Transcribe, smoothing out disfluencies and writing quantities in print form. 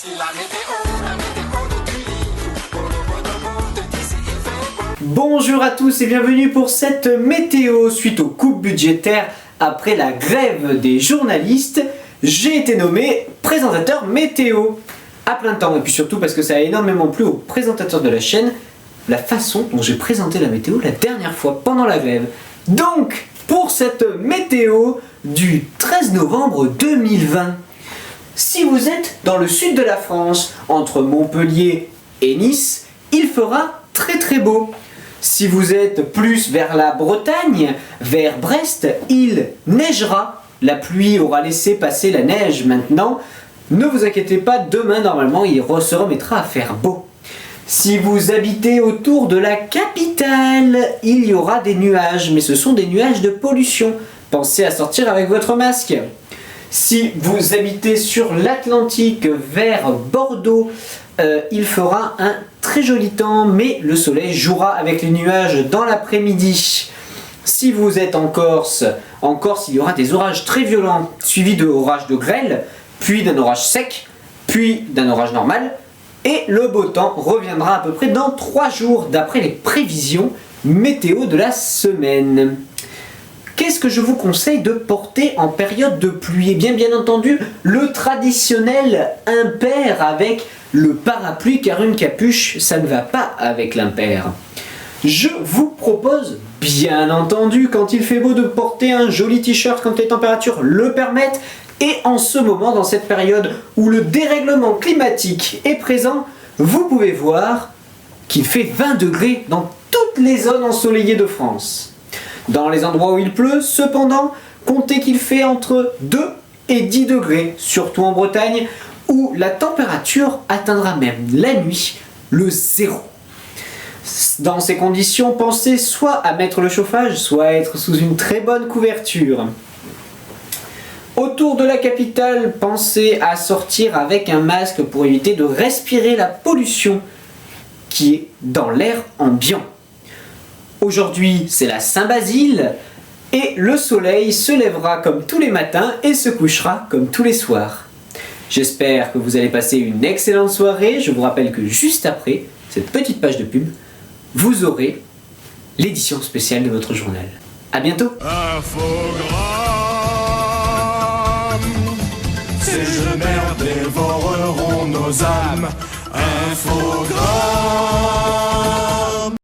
Voici la météo de Tully. Pour le beau de monde, d'ici il fait beau. Bonjour à tous et bienvenue pour cette météo suite aux coupes budgétaires après la grève des journalistes. J'ai été nommé présentateur météo à plein temps et puis surtout parce que ça a énormément plu aux présentateurs de la chaîne la façon dont j'ai présenté la météo la dernière fois pendant la grève. Donc pour cette météo du 13 novembre 2020, si vous êtes dans le sud de la France, entre Montpellier et Nice, il fera très beau. Si vous êtes plus vers la Bretagne, vers Brest, il neigera. La pluie aura laissé passer la neige maintenant. Ne vous inquiétez pas, demain normalement il se remettra à faire beau. Si vous habitez autour de la capitale, il y aura des nuages, mais ce sont des nuages de pollution. Pensez à sortir avec votre masque. Si vous habitez sur l'Atlantique vers Bordeaux, il fera un très joli temps, mais le soleil jouera avec les nuages dans l'après-midi. Si vous êtes en Corse, il y aura des orages très violents, suivis d'orages de grêle, puis d'un orage sec, puis d'un orage normal, et le beau temps reviendra à peu près dans 3 jours, d'après les prévisions météo de la semaine. Qu'est-ce que je vous conseille de porter en période de pluie? Eh bien entendu, le traditionnel impair avec le parapluie, car une capuche, ça ne va pas avec l'impair. Je vous propose, bien entendu, quand il fait beau, de porter un joli t-shirt quand les températures le permettent. Et en ce moment, dans cette période où le dérèglement climatique est présent, vous pouvez voir qu'il fait 20 degrés dans toutes les zones ensoleillées de France. Dans les endroits où il pleut, cependant, comptez qu'il fait entre 2 et 10 degrés, surtout en Bretagne, où la température atteindra même la nuit le 0. Dans ces conditions, pensez soit à mettre le chauffage, soit à être sous une très bonne couverture. Autour de la capitale, pensez à sortir avec un masque pour éviter de respirer la pollution qui est dans l'air ambiant. Aujourd'hui, c'est la Saint-Basile et le soleil se lèvera comme tous les matins et se couchera comme tous les soirs. J'espère que vous allez passer une excellente soirée. Je vous rappelle que juste après cette petite page de pub, vous aurez l'édition spéciale de votre journal. A bientôt. Infogrames, ces jeux nerfs dévoreront nos âmes. Infogrames.